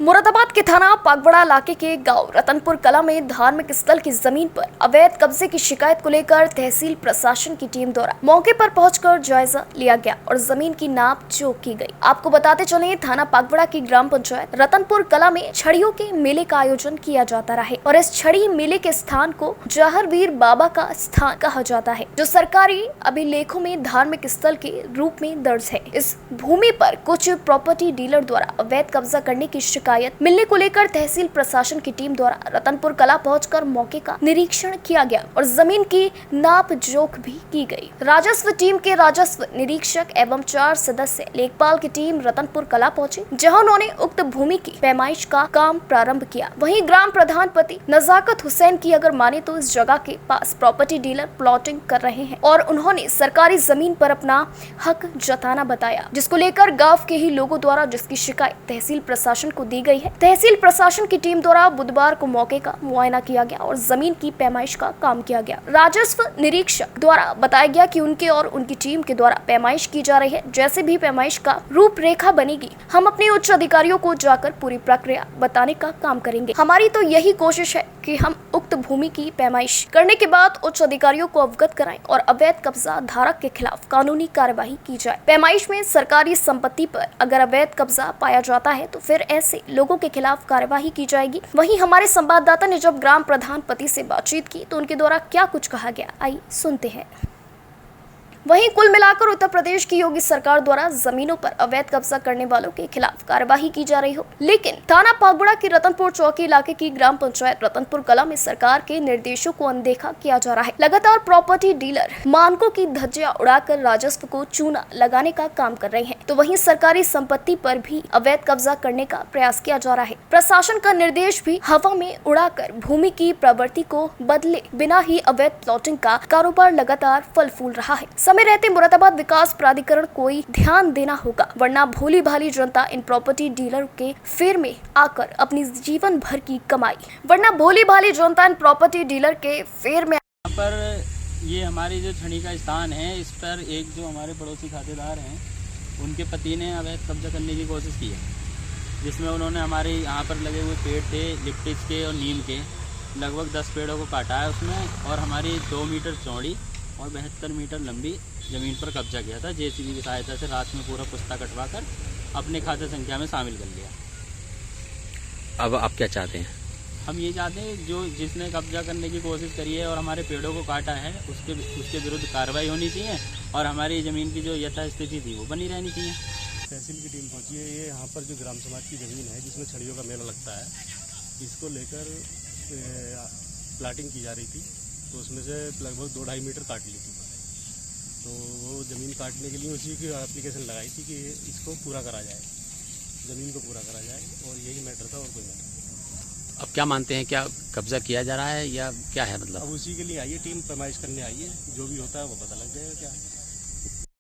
मुरादाबाद के थाना पागवड़ा इलाके के गांव रतनपुर कला में धार्मिक स्थल की जमीन पर अवैध कब्जे की शिकायत को लेकर तहसील प्रशासन की टीम द्वारा मौके पर पहुंचकर जायजा लिया गया और जमीन की नाप जोख की गई। आपको बताते चले, थाना पागवड़ा की ग्राम पंचायत रतनपुर कला में छड़ियों के मेले का आयोजन किया जाता रहा और इस छड़ी मेले के स्थान को जहरवीर बाबा का स्थान कहा जाता है, जो सरकारी अभिलेखों में धार्मिक स्थल के रूप में दर्ज है। इस भूमि पर कुछ प्रॉपर्टी डीलर द्वारा अवैध कब्जा करने की शिकायत मिलने को लेकर तहसील प्रशासन की टीम द्वारा रतनपुर कला पहुंचकर मौके का निरीक्षण किया गया और जमीन की नाप जोख भी की गई। राजस्व टीम के राजस्व निरीक्षक एवं 4 सदस्य लेखपाल की टीम रतनपुर कला पहुंची, जहां उन्होंने उक्त भूमि की पैमाइश का काम प्रारंभ किया। वहीं ग्राम प्रधान पति नजाकत हुसैन की अगर माने तो इस जगह के पास प्रॉपर्टी डीलर प्लॉटिंग कर रहे हैं और उन्होंने सरकारी जमीन पर अपना हक जताना बताया, जिसको लेकर गांव के ही लोगों द्वारा जिसकी शिकायत तहसील प्रशासन को दी गई है। तहसील प्रशासन की टीम द्वारा बुधवार को मौके का मुआयना किया गया और जमीन की पैमाइश का काम किया गया। राजस्व निरीक्षक द्वारा बताया गया कि उनके और उनकी टीम के द्वारा पैमाइश की जा रही है। जैसे भी पैमाइश का रूपरेखा बनेगी, हम अपने उच्च अधिकारियों को जाकर पूरी प्रक्रिया बताने का काम करेंगे। हमारी तो यही कोशिश है कि हम उक्त भूमि की पैमाइश करने के बाद उच्च अधिकारियों को अवगत कराएं और अवैध कब्जा धारक के खिलाफ कानूनी कार्यवाही की जाए। पैमाइश में सरकारी संपत्ति पर अगर अवैध कब्जा पाया जाता है तो फिर ऐसे लोगों के खिलाफ कार्यवाही की जाएगी। वहीं हमारे संवाददाता ने जब ग्राम प्रधान पति से बातचीत की तो उनके द्वारा क्या कुछ कहा गया, आइए सुनते हैं। वहीं कुल मिलाकर उत्तर प्रदेश की योगी सरकार द्वारा जमीनों पर अवैध कब्जा करने वालों के खिलाफ कार्यवाही की जा रही हो, लेकिन थाना पागवड़ा की रतनपुर चौकी इलाके की ग्राम पंचायत रतनपुर कला में सरकार के निर्देशों को अनदेखा किया जा रहा है। लगातार प्रॉपर्टी डीलर मानकों की धज्जियां उड़ाकर राजस्व को चूना लगाने का काम कर रहे हैं, तो वहीं सरकारी संपत्ति पर भी अवैध कब्जा करने का प्रयास किया जा रहा है। प्रशासन का निर्देश भी हवा में उड़ाकर भूमि की प्रवृत्ति को बदले बिना ही अवैध प्लॉटिंग का कारोबार लगातार फल फूल रहा है। समय रहते मुरादाबाद विकास प्राधिकरण कोई ध्यान देना होगा, वरना भोली भाली जनता इन प्रॉपर्टी डीलर के फेर में आकर अपनी जीवन भर की कमाई यहाँ पर ये हमारी जो छड़ी का स्थान है, इस पर एक जो हमारे पड़ोसी खातेदार हैं, उनके पति ने अवैध कब्जा करने की कोशिश की है, जिसमें उन्होंने हमारे यहाँ पर लगे हुए पेड़ थे लिप्टिस के और नीम के, लगभग 10 पेड़ों को काटा है उसमें और हमारी 2 मीटर चौड़ी और 72 मीटर लंबी ज़मीन पर कब्जा किया था। जेसीबी की सहायता से रात में पूरा पुस्ता कटवा कर अपने खाते संख्या में शामिल कर लिया। अब आप क्या चाहते हैं? हम ये चाहते हैं जो जिसने कब्जा करने की कोशिश करी है और हमारे पेड़ों को काटा है, उसके विरुद्ध कार्रवाई होनी चाहिए और हमारी ज़मीन की जो यथास्थिति थी वो बनी रहनी चाहिए। तहसील की टीम पहुंची है। ये यहाँ पर जो ग्राम समाज की ज़मीन है, जिसमें छड़ियों का मेला लगता है, इसको लेकर प्लाटिंग की जा रही थी, तो उसमें से लगभग 2-2.5 मीटर काट ली थी। तो वो ज़मीन काटने के लिए उसी की एप्लीकेशन लगाई थी कि इसको पूरा करा जाए, ज़मीन को पूरा करा जाए, और यही मैटर था और कोई मैटर नहीं। अब क्या मानते हैं, क्या कब्जा किया जा रहा है या क्या है मतलब? अब उसी के लिए आई है टीम, पैमाइश करने आई है, जो भी होता है वो पता लग जाएगा क्या है।